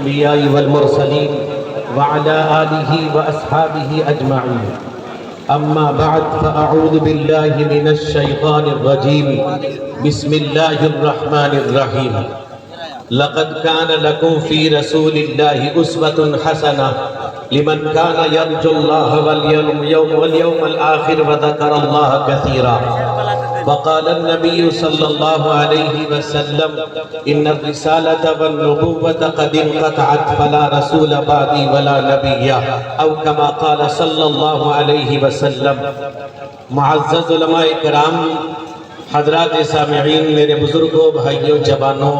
الأنبياء والمرسلين وعلى آله وأصحابه أجمعين. أما بعد فأعوذ بالله من الشيطان الرجيم. بسم الله الرحمن الرحيم. لقد كان لكم في رسول الله أسوة حسنة لمن كان يرجو الله واليوم الآخر وذكر الله كثيرا. وقال النبي صلى الله عليه وسلم إن الرسالة والنبوة قد انقطعت فلا رسول بعدي ولا نبي أو كما قال صلى الله عليه وسلم. معزز علماء کرام، حضرات سامعین، میرے بزرگوں، بھائیوں، جوانوں،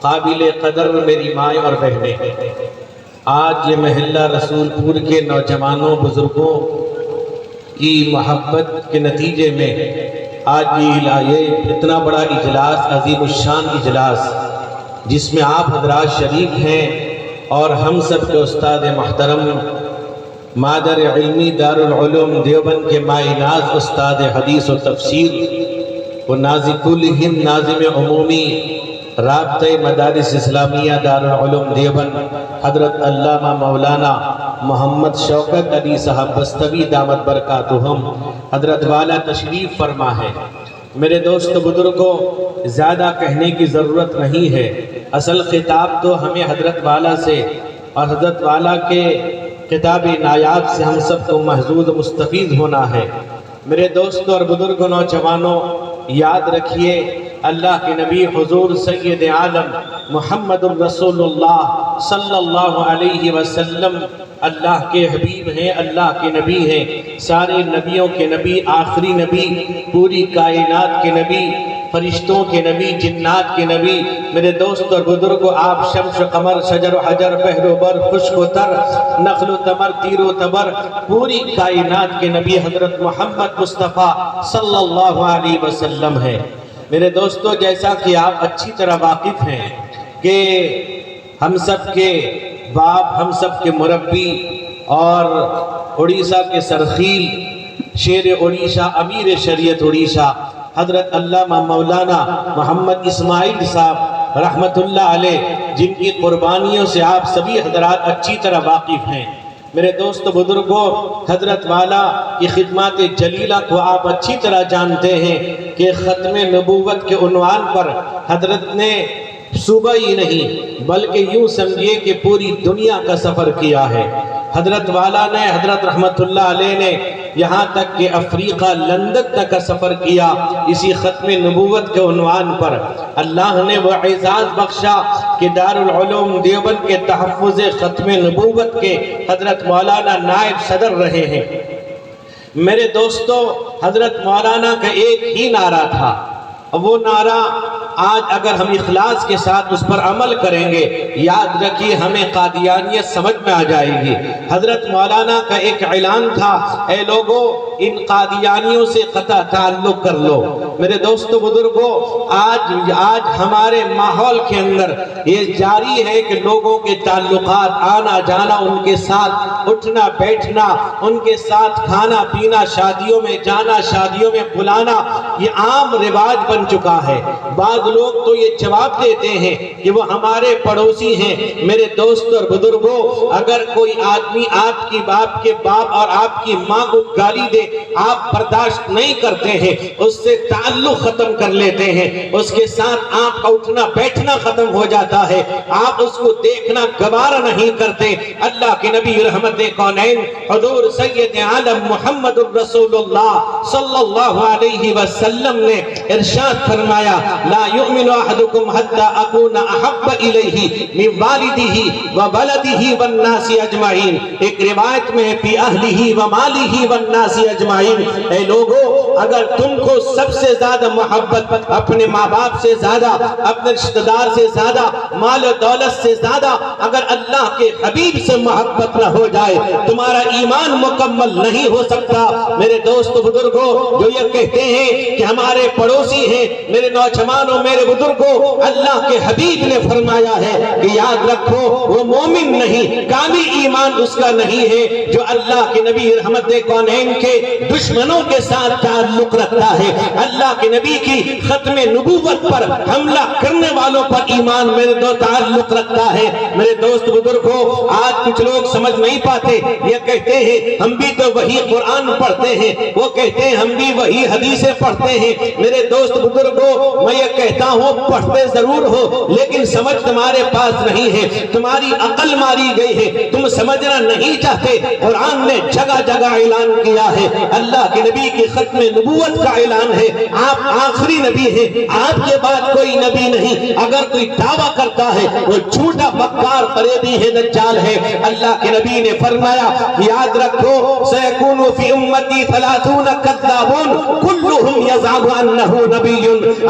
قابل قدر میری مائیں اور بہنیں، آج یہ محلہ رسول پور کے نوجوانوں، بزرگوں کی محبت کے نتیجے میں آج یہ اتنا بڑا اجلاس، عظیم الشان اجلاس، جس میں آپ حضرات شریک ہیں اور ہم سب کے استاد محترم مادر علمی دارالعلوم دیوبند کے مائناز استاد حدیث و تفسیر و ناظم الہند ناظم عمومی رابطہ مدارس اسلامیہ دارالعلوم دیوبند حضرت علامہ مولانا محمد شوکت علی صاحب بستوی دامت برکاتہم حضرت والا تشریف فرما ہے. میرے دوست بزرگوں، زیادہ کہنے کی ضرورت نہیں ہے. اصل خطاب تو ہمیں حضرت والا سے اور حضرت والا کے خطاب نایاب سے ہم سب کو محظوظ مستفید ہونا ہے. میرے دوستوں اور بزرگوں، نوجوانوں، یاد رکھیے اللہ کے نبی حضور سید عالم محمد الرسول اللہ صلی اللہ علیہ وسلم اللہ کے حبیب ہیں، اللہ کے نبی ہیں، سارے نبیوں کے نبی، آخری نبی، پوری کائنات کے نبی، فرشتوں کے نبی، جنات کے نبی. میرے دوست اور بزرگوں، آپ شمس و قمر، شجر و حجر، بحر و بر، خشک و تر، نخل و تمر، تیر و تبر، پوری کائنات کے نبی حضرت محمد مصطفیٰ صلی اللہ علیہ وسلم ہیں. میرے دوستو، جیسا کہ آپ اچھی طرح واقف ہیں کہ ہم سب کے باپ، ہم سب کے مربی اور اڑیسہ کے سرخیل، شیر اڑیسہ، امیر شریعت اڑیسہ حضرت علامہ مولانا محمد اسماعیل صاحب رحمت اللہ علیہ، جن کی قربانیوں سے آپ سبھی حضرات اچھی طرح واقف ہیں. میرے دوست بزرگوں، حضرت والا کی خدمات جلیلہ کو آپ اچھی طرح جانتے ہیں کہ ختم نبوت کے عنوان پر حضرت نے صوبہ ہی نہیں بلکہ یوں سمجھیے کہ پوری دنیا کا سفر کیا ہے. حضرت والا نے، حضرت رحمت اللہ علیہ نے یہاں تک کہ افریقہ، لندن تک کا سفر کیا اسی ختم نبوت کے عنوان پر. اللہ نے وہ اعزاز بخشا کہ دارالعلوم دیوبند کے تحفظ ختم نبوت کے حضرت مولانا نائب صدر رہے ہیں. میرے دوستو، حضرت مولانا کا ایک ہی نعرہ تھا، وہ نعرہ آج اگر ہم اخلاص کے ساتھ اس پر عمل کریں گے، یاد رکھیے ہمیں قادیانیت سمجھ میں آ جائے گی. حضرت مولانا کا ایک اعلان تھا، اے لوگو ان قادیانیوں سے قطع تعلق کر لو. میرے دوستو بزرگوں، آج ہمارے ماحول کے اندر یہ جاری ہے کہ لوگوں کے تعلقات، آنا جانا، ان کے ساتھ اٹھنا بیٹھنا، ان کے ساتھ کھانا پینا، شادیوں میں جانا، شادیوں میں بلانا، یہ عام رواج بن چکا ہے. بعض لوگ تو یہ جواب دیتے ہیں کہ وہ ہمارے پڑوسی ہیں. میرے دوست اور بزرگوں، اگر کوئی آدمی آپ کی باپ کے باپ اور آپ کی ماں کو گالی دے، آپ برداشت نہیں کرتے ہیں، اس سے تعلق ختم کر لیتے ہیں، اس کے ساتھ آپ کا اٹھنا بیٹھنا ختم ہو جاتا ہے، آپ اس کو دیکھنا گوارا نہیں کرتے. اللہ کے نبی رحمت کونین حضور سید عالم محمد الرسول اللہ صلی اللہ علیہ وسلم نے ارشاد فرمایا، لا یؤمن احدکم حتی اکون احب الیہ من والدہ وولدہ والناس اجمعین. ایک روایت میں فی اہلہ ومالہ والناس اجمعین. اے لوگو، اگر تم کو سب سے زیادہ محبت اپنے ماں باپ سے زیادہ، اپنے رشتہ دار سے زیادہ، مال و دولت سے زیادہ اگر اللہ کے حبیب سے محبت نہ ہو جائے، تمہارا ایمان مکمل نہیں ہو سکتا. میرے دوست بزرگوں، جو یہ کہتے ہیں کہ ہمارے پڑوسی ہیں، میرے نوجوانوں، میرے بزرگوں، اللہ کے حبیب نے فرمایا ہے کہ یاد رکھو وہ مومن نہیں، کامل ایمان اس کا نہیں ہے جو اللہ کے نبی رحمت کونین کے دشمنوں کے ساتھ تعلق رکھتا ہے۔ اللہ کے نبی کی ختم نبوت پر حملہ کرنے والوں پر ایمان میرے دو تعلق رکھتا ہے۔ میرے دوست بزرگوں، آج کچھ لوگ سمجھ نہیں پاتے، یہ کہتے ہیں ہم بھی تو وہی قرآن پڑھتے ہیں، وہ کہتے ہیں ہم بھی وہی حدیثیں پڑھتے ہیں۔ میرے دوست بزرگوں، میں یہ کہتا ہوں پڑھتے ضرور ہو لیکن سمجھ تمہارے پاس نہیں ہے، تمہاری عقل ماری گئی ہے، تم سمجھنا نہیں چاہتے۔ قرآن نے جگہ جگہ اعلان کیا ہے، اللہ کے نبی کی ختم نبوت کا اعلان ہے، آپ آخری نبی ہیں، آپ کے بعد کوئی نبی نہیں۔ اگر کوئی دعویٰ کرتا ہے وہ جھوٹا بکار فریبی ہے، دجال ہے۔ اللہ کے نبی نے فرمایا یاد رکھو سیکون فی امتی 30 کذابون کلہم یزعم انہ نبی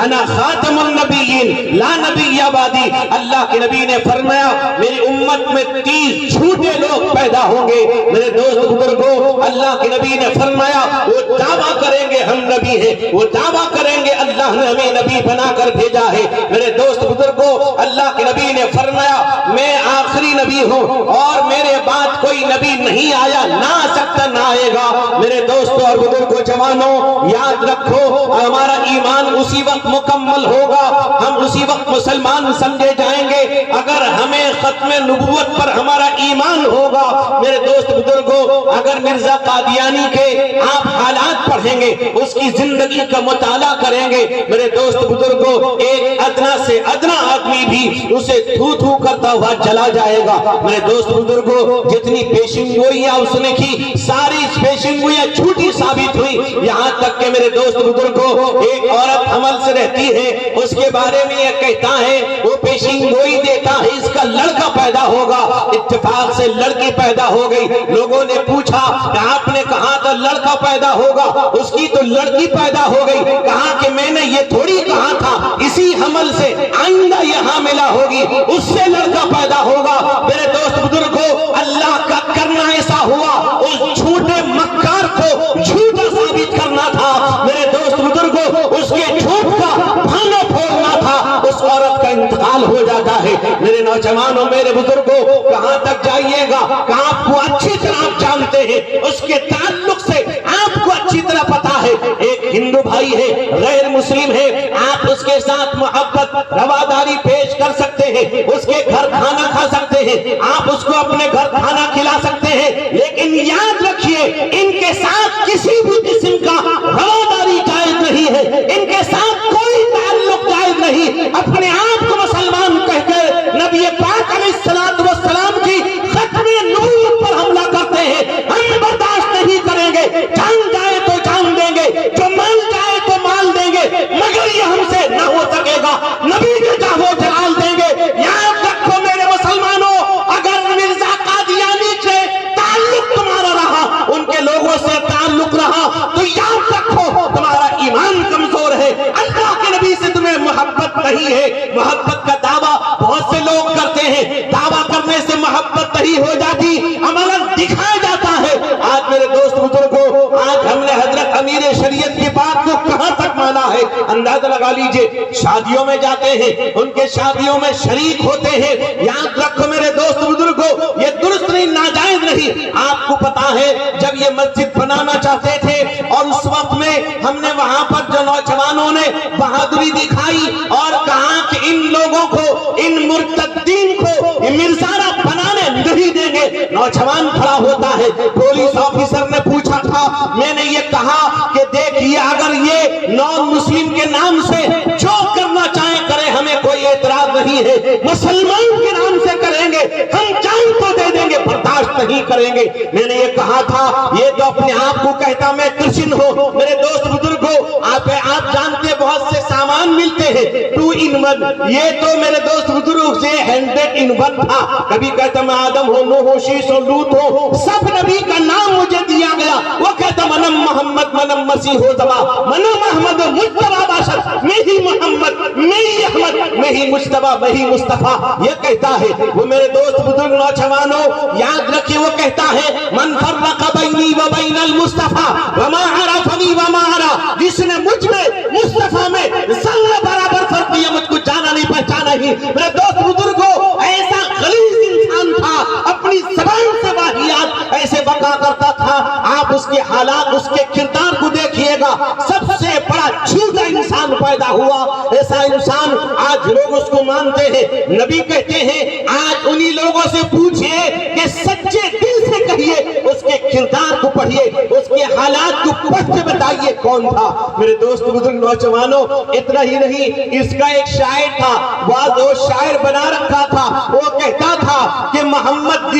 انا خاتم النبیین لا نبی بعدی۔ اللہ کے نبی نے فرمایا میری امت میں 30 جھوٹے لوگ پیدا ہوں گے۔ میرے دوست بزرگوں، اللہ کے نبی نے فرمایا وہ دعویٰ کریں گے ہم نبی ہیں، وہ دعویٰ کریں گے اللہ نے ہمیں نبی بنا کر بھیجا ہے۔ میرے دوست بزرگوں، اللہ کے نبی نے فرمایا میں آخری نبی ہوں اور میرے بعد کوئی نبی نہیں آیا، نہ آ سکتا نہ آئے گا۔ میرے دوستوں اور بزرگوں، جوانوں، یاد رکھو ہمارا ایمان اسی وقت مکمل ہوگا، ہم اسی وقت مسلمان سمجھے جائیں گے اگر ہمیں ختم نبوت پر ہمارا ایمان ہوگا۔ میرے دوست بزرگوں، اگر مرزا قادیانی کے آپ حالات پڑھیں گے، اس کی زندگی کا مطالعہ کریں گے، میرے دوست بزرگوں، ایک ادنا سے ادنا آدمی بھی اسے تھو تھو کرتا ہوا چلا جائے گا۔ میرے دوست بزرگوں، جتنی پیشن گوئیاں اس نے کی ساری پیشن گوئیاں جھوٹی ثابت ہوئی، یہاں تک کہ میرے دوست بزرگوں ایک عورت حمل سے رہتی ہے، اس کے بارے میں یہ کہتا ہے وہ پیشن گوئی دیتا ہے اس کا لڑکا پیدا ہوگا، اتفاق سے لڑکی پیدا ہو گئی۔ لوگوں نے پوچھا کہ آپ نے کہا تھا لڑکا پیدا ہوگا، اس کی تو لڑکی پیدا ہو گئی۔ کہا کہ میں نے یہ تھوڑی کہا تھا اسی حمل سے آئندہ یہ حاملہ ہوگی، اس سے لڑکا پیدا ہوگا۔ میرے دوست بزرگوں، اللہ کا کرنا ایسا ہوا، اس جھوٹے مکار کو جھوٹا ثابت کرنا تھا۔ میرے دوست بزرگوں، اس کے جھوٹ کا بھانا پھوڑنا تھا، اس عورت کا انتقال ہو جاتا ہے۔ میرے نوجوانوں، میرے بزرگوں، کہاں تک جائیے گا کہ آپ کو اچھی طرح آپ جانتے ہیں، اس کے تعلق سے آپ کو اچھی طرح پتا ہے۔ ایک ہندو بھائی ہے، غیر مسلم ہے، آپ اس کے ساتھ محبت رواداری پیش کر سکتے ہیں، اس کے گھر کھانا کھا سکتے ہیں، آپ اس کو اپنے گھر کھانا کھلا سکتے ہیں، لیکن یاد رکھیے ان کے ساتھ کسی بھی قسم کا رواداری جائز نہیں ہے، ان کے ساتھ کوئی تعلق جائز نہیں۔ اپنے آپ کو مسلمان کہہ کے نبی پاک علیہ السلام کی ختم نبوت پر حملہ کرتے ہیں، ہم برداشت نہیں کریں گے۔ جان جائے تو جان دیں گے، جو مال جائے تو مال دیں گے، مگر یہ ہم سے نہ ہو سکے گا۔ نبی کے چاہو جلال دیں گے۔ یاد رکھو میرے مسلمانوں، اگر مرزا قادیانی سے تعلق تمہارا رہا، ان کے لوگوں سے تعلق رہا، تو یاد رکھو تمہارا ایمان کمزور ہے، اللہ کے نبی سے تمہیں محبت نہیں ہے۔ محبت کا دعویٰ بہت سے لوگ کرتے ہیں، دعویٰ کرنے سے محبت نہیں ہو جاتی، عملاً دکھایا جاتا ہے۔ آج میرے دوست بزرگوں، آج ہم نے حضرت امیر شریعت کی بات کو کہاں تک مانا ہے اندازہ لگا لیجئے۔ شادیوں میں جاتے ہیں، ان کے شادیوں میں شریک ہوتے ہیں، یاد رکھو میرے دوست بزرگوں، یہ درست نہیں، ناجائز نہیں۔ آپ کو پتا ہے جب یہ مسجد بنانا چاہتے تھے اور اس وقت میں ہم نے وہاں پر جو نوجوانوں نے بہادری دکھائی اور کہا کہ ان لوگوں کو، ان مرتدین کو مرزارہ بنانے نہیں دیں گے، نوجوان کھڑا ہوتا ہے، پولیس آفیسر نے پوچھا تھا، میں نے یہ کہا کہ دیکھیے اگر یہ نان مسلم کے نام سے جو کرنا چاہیں کریں، ہمیں کوئی اعتراض نہیں ہے، مسلمان کے نام سے کریں گے ہم جان تو دے دیں گے، برداشت نہیں کریں گے۔ میں نے یہ کہا تھا، یہ تو اپنے آپ کو کہتا میں کرسچن ہوں۔ میرے دوست بزرگوں، آپ جانتے بہت سے سامان ملتے ہیں 2 in 1، یہ تو میرے دوست بزرگ سے 100 in 1 تھا۔ کبھی کہتا میں آدم ہوں، نوح ہوں، شیش ہوں، لوط ہوں، سب نبی کا نام مجھے دیا گیا۔ وہ کہتا منم محمد منم مسیح ہو زما منم احمد مجتبہ باشد، میں ہی محمد، میں ہی احمد، میں ہی مجتبہ، میں ہی مصطفیٰ، یہ کہتا ہے۔ وہ میرے دوست بزرگ نوجوانوں یاد رکھیں، وہ کہتا ہے من فرق بینی و بین المصطفیٰ وما عرفنی وما عرا، جس نے مجھ میں مصطفیٰ میں ذرہ برابر فرق یہ میرے دوست بزرگوں ایسا غلیظ انسان تھا، اپنی زبان سے واہیات ایسے بکا کرتا تھا، آپ اس کے حالات اس کے کردار کو دیکھیے گا، سب سے بڑا جھوٹا انسان پیدا ہوا، ایسا انسان آج لوگ اس کو مانتے ہیں، نبی کہتے ہیں آج انہی لوگوں سے پوچھئے کہ سچے دل سے کہیے، اس کے کردار کو پڑھیے، اس کے حالات کو پڑھ کے بتائیے کون تھا۔ میرے دوست بزرگ نوجوانوں، اتنا ہی نہیں، اس کا ایک شاعر تھا، وہ شاعر بنا رکھا تھا، وہ کہتا تھا کہ محمد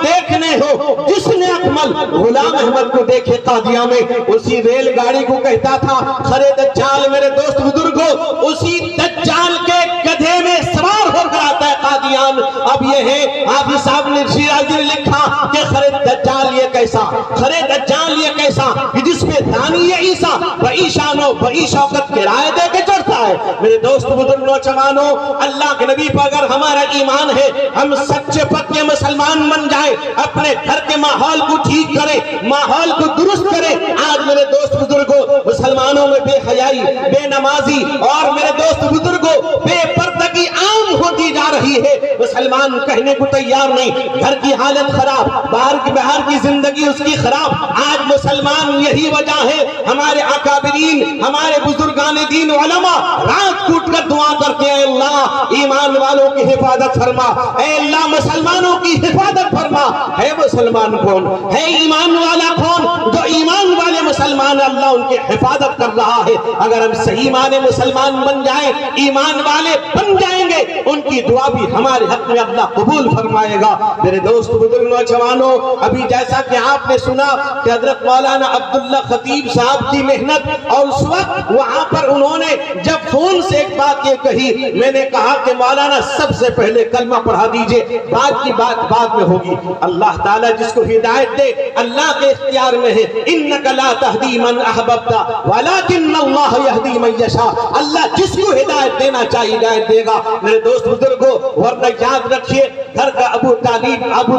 دیکھنے ہو جس نے اکمل غلام احمد کو دیکھے قادیاں میں، اسی ریل گاڑی کو کہتا تھا خرے دجال۔ میرے دوست بزرگوں، اسی دجال کے گدھے میں سوار ہو کر آتا ہے قادیان۔ اب یہ ہے حافظ صاحب نے شیرازی نے لکھا کہ خرے دجال یہ کیسا، خرے دجال یہ کیسا کہ جس پہ دانی عیسیٰ بئی شان و بئی شوکت کے رائے دے کے چڑھتا ہے۔ میرے دوست بزرگ نوجوانوں، اللہ کے نبی پر اگر ہمارا ایمان ہے، ہم سچے پکے مسلمان بن جائیں، اپنے گھر کے ماحول کو ٹھیک کریں، ماحول کو درست کریں۔ آج میرے دوست بزرگوں مسلمانوں میں بے حیائی، بے نمازی اور میرے دوست بزرگوں بے پردگی عام ہوتی جا رہی ہے۔ مسلمان کہنے کو تیار نہیں، گھر کی حالت خراب، باہر کی زندگی اس کی خراب۔ آج مسلمان یہی وجہ ہے، ہمارے اکابرین، ہمارے بزرگان دین علماء رات کوٹ کر دعا کرتے ہیں، اللہ ایمان والوں کی حفاظت فرما، اے اللہ مسلمانوں کی حفاظت فرما۔ ہے مسلمان کون؟ ہے ایمان والا کون؟ جو ایمان والے مسلمان اللہ ان کی حفاظت کر رہا ہے۔ اگر ہم صحیح معنی مسلمان بن جائیں، ایمان والے بن جائیں گے، ان کی دعا بھی ہمارے حق میں اللہ قبول فرمائے گا۔ میرے دوست بزرگ نوجوانوں، ابھی جیسا کہ آپ نے سنا کہ حضرت مولانا عبداللہ خطیب صاحب کی محنت، اور اس وقت وہاں پر انہوں نے جب فون سے ایک بات یہ کہی، میں نے کہا کہ مولانا سب سے پہلے کلمہ پڑھا دیجئے، بعد کی بات بعد میں ہوگی۔ اللہ تعالیٰ جس کو ہدایت دے اللہ کے اختیار میں ہے، اِنَّكَ لَا تَهْدِي مَنْ أَحْبَبْتَ وَلَكِنَّ اللَّهَ يَهْدِي مَنْ يَشَاءُ۔ اللہ جس کو ہدایت دینا چاہیے ہدایت دے گا۔ میرے دوست بزرگوں، ورنہ یاد رکھیے، گھر کا ابو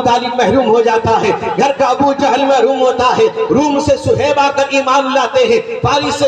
طالب محروم ہو جاتا ہے، گھر کا ابو جہل محروم ہوتا ہے، روم سے صہیب آ کر ایمان لاتے ہیں، فارس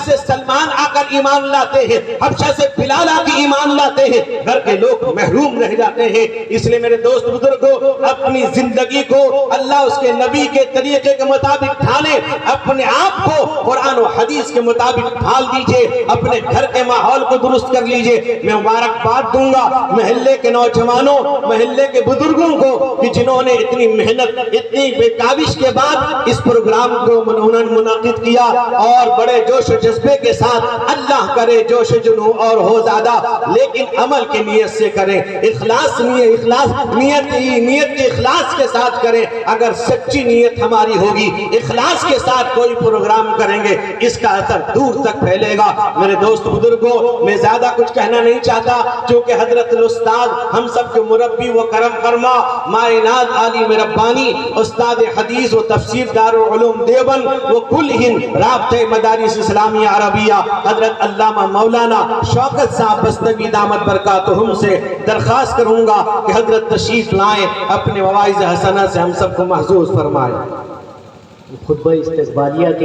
سے سلمان آ کر ایمان لاتے ہیں، حبشہ سے بلال آ کے ایمان لاتے ہیں، گھر کے لوگ محروم رہ جاتے ہیں۔ اس لیے میرے دوست بزرگوں، اپنی زندگی کو اللہ اس کے نبی کے طریقے کے مطابق ڈھالیں، اپنے آپ کو قرآن و حدیث کے مطابق ڈھال دیجئے، اپنے گھر کے ماحول کو درست کر لیجئے۔ میں مبارکباد دوں گا محلے کے نوجوانوں، محلے کے بزرگوں کو کہ جنہوں نے اتنی محنت، اتنی بے کاوش کے بعد اس پروگرام کو انہوں نے منعقد کیا، اور بڑے جوش و جذبے کے ساتھ، اللہ کرے جوش و جنوں اور ہو زیادہ، لیکن عمل کی نیت سے کریں، نیت کے اخلاص کے ساتھ کریں۔ اگر سچی نیت ہماری ہوگی، اخلاص کے ساتھ کوئی پروگرام کریں گے، اس کا اثر دور تک پھیلے گا۔ میرے دوست بزرگوں، میں زیادہ کچھ کہنا نہیں چاہتا، چونکہ حضرت الاستاذ ہم سب کے مربی و کرم فرما معینات عالم ربانی، استاد حدیث و تفسیر دارالعلوم دیوبند و کل ہند رابطہ مدارس اسلامیہ عربیہ، حضرت علامہ مولانا شوکت صاحب بستگی دامت برکاتہم سے درخواست کروں گا کہ حضرت تشریف لائیں، اپنے مواعظ حسنہ سے ہم سب کو محظوظ فرمائیں۔ خطبہ استقبالیہ کے